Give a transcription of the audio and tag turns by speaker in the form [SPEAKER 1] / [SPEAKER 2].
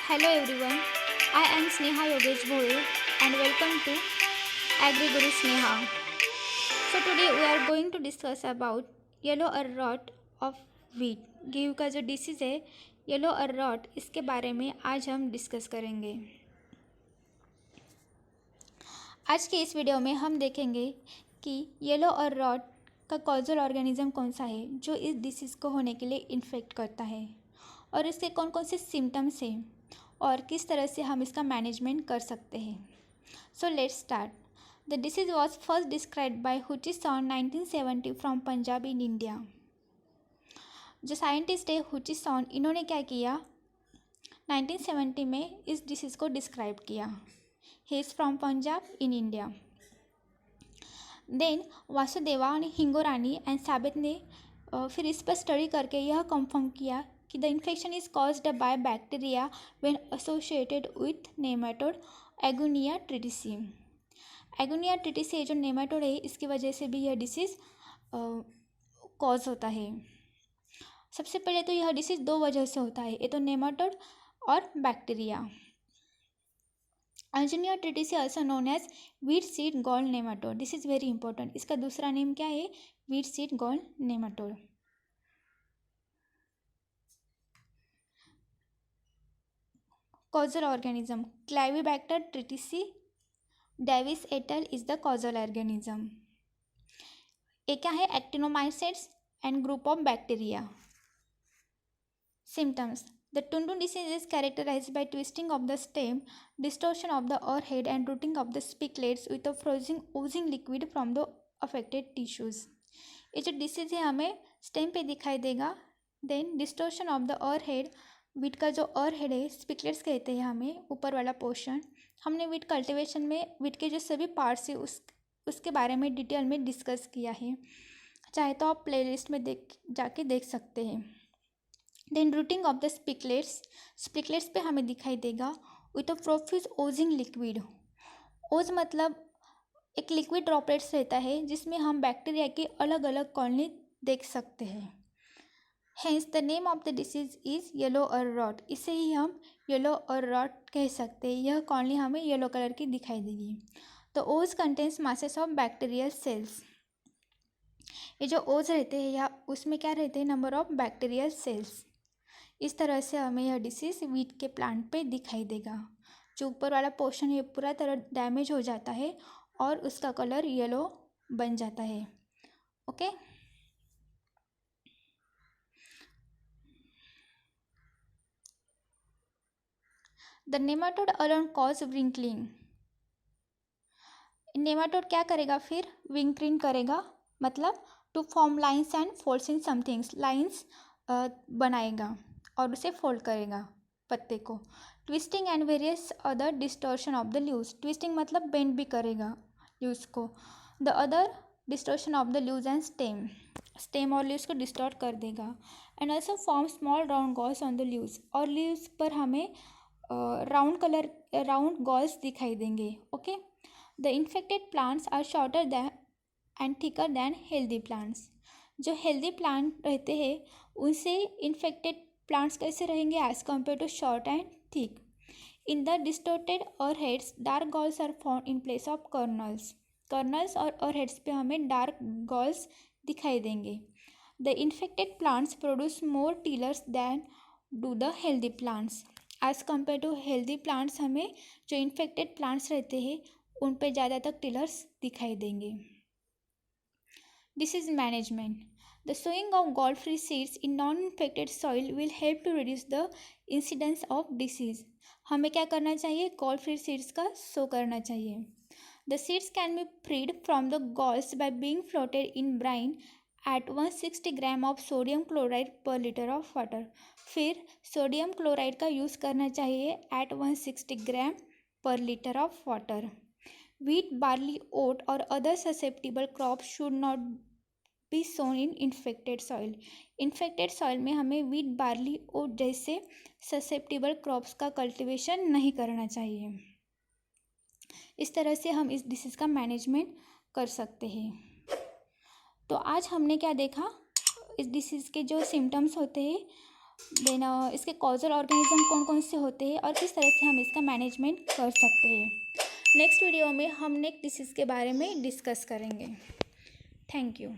[SPEAKER 1] Hello everyone, I am Sneha Yogesh Bhole and welcome to AgriGuru Sneha. So today we are going to discuss about yellow rot of wheat. गेहूँ का जो disease है yellow rot, इसके बारे में आज हम डिस्कस करेंगे। आज के इस वीडियो में हम देखेंगे कि येलो रॉट का कॉजल ऑर्गेनिज्म कौन सा है जो इस डिसीज़ को होने के लिए इन्फेक्ट करता है और इसके कौन कौन से सिम्टम्स हैं और किस तरह से हम इसका मैनेजमेंट कर सकते हैं। So let's start. The disease was first described by Hutchison 1970 from Punjab in India. जो साइंटिस्ट है हुचिसॉन, इन्होंने क्या किया, 1970 में इस डिसीज़ को डिस्क्राइब किया। He is from Punjab in India. Then Vasudeva Hingorani and Sabit ने फिर इस पर स्टडी करके यह कंफर्म किया कि the infection is caused by bacteria when associated with nematode Anguina tritici. Anguina tritici जो नेमाटोड है, इसकी वजह से भी यह डिसीज़ कॉज होता है। सबसे पहले तो यह डिसीज़ दो वजह से होता है, ये तो नेमाटोड और bacteria. Anguina tritici also known as wheat seed gall nematode. This is very important. इसका दूसरा नेम क्या है? Wheat seed gall nematode. Causal organism, Clavibacter triticii Davis et al. Is the causal organism. ये क्या है? Actinomycetes and group of bacteria. Symptoms: The Tundun disease is characterized by twisting of the stem, distortion of the head and rooting of the spicklets with a oozing liquid from the affected tissues. ये जो disease है हमें stem पे दिखाई देगा। Then distortion of the head, wheat का जो head है, स्पिकलेट्स कहते हैं हमें, ऊपर वाला पोर्शन। हमने वीट कल्टीवेशन में वीट के जो सभी पार्ट्स है उसके बारे में डिटेल में डिस्कस किया है, चाहे तो आप प्लेलिस्ट में जाके देख सकते हैं। देन रूटिंग ऑफ द स्पिकलेट्स पे हमें दिखाई देगा with a profuse Ojing liquid. ओज मतलब एक लिक्विड ड्रॉपलेट्स रहता है जिसमें हम बैक्टीरिया की अलग अलग कॉलोनी देख सकते हैं। Hence the name of the disease is yellow rot. इसे ही हम येलो रॉट कह सकते हैं। यह कॉलोनी हमें येलो कलर की दिखाई देगी। तो ओज contains masses of bacterial cells. ये जो ओज रहते हैं या उसमें क्या रहते हैं? Number of bacterial cells. इस तरह से हमें यह डिसीज़ वीट के प्लांट पे दिखाई देगा। जो ऊपर वाला पोर्शन है पूरा तरह डैमेज हो जाता है और उसका कलर येलो बन जाता है। Okay the nematode alone cause wrinkling. Nematode क्या करेगा फिर? विंकलिंग करेगा, मतलब to form lines and folds in somethings. Lines बनाएगा और उसे फोल्ड करेगा पत्ते को। Twisting and various other distortion of the leaves. Twisting मतलब बेंड भी करेगा लीव्स को। The other distortion of the leaves and stem और लीव्स को डिस्टॉर्ट कर देगा। And also form small round galls on the leaves. और लीव्स पर हमें राउंड गॉल्स दिखाई देंगे। Okay the infected plants are shorter than and thicker than healthy plants. जो हेल्दी प्लांट रहते हैं उनसे इन्फेक्टेड प्लांट्स कैसे रहेंगे? As compare to short and thick. In the distorted heads dark galls are found in place of kernels और heads पे हमें dark galls दिखाई देंगे। The infected plants produce more tillers than do the healthy plants. As compare to healthy plants हमें जो infected plants रहते हैं उन पे ज़्यादातर टीलर्स दिखाई देंगे। Disease management. The sowing of gall-free seeds in non-infected soil will help to reduce the incidence of disease. हमें क्या करना चाहिए? गॉल-फ्री सीड्स का सो करना चाहिए। The seeds can be freed from the galls by being floated in brine at 160 gram of sodium chloride per liter of water. फिर sodium chloride का use करना चाहिए at 160 gram per liter of water. Wheat, barley, oat or other susceptible crops should not be sown in infected soil. Infected soil में हमें wheat, barley, ओट जैसे susceptible crops का cultivation नहीं करना चाहिए। इस तरह से हम इस डिसीज़ का मैनेजमेंट कर सकते हैं। तो आज हमने क्या देखा? इस डिसीज़ के जो सिम्टम्स होते हैं देन इसके कॉजल ऑर्गेनिज्म कौन कौन से होते हैं और किस तरह से हम इसका मैनेजमेंट कर सकते हैं। नेक्स्ट वीडियो में हम नेक डिसीज़ के बारे में डिस्कस करेंगे। Thank you.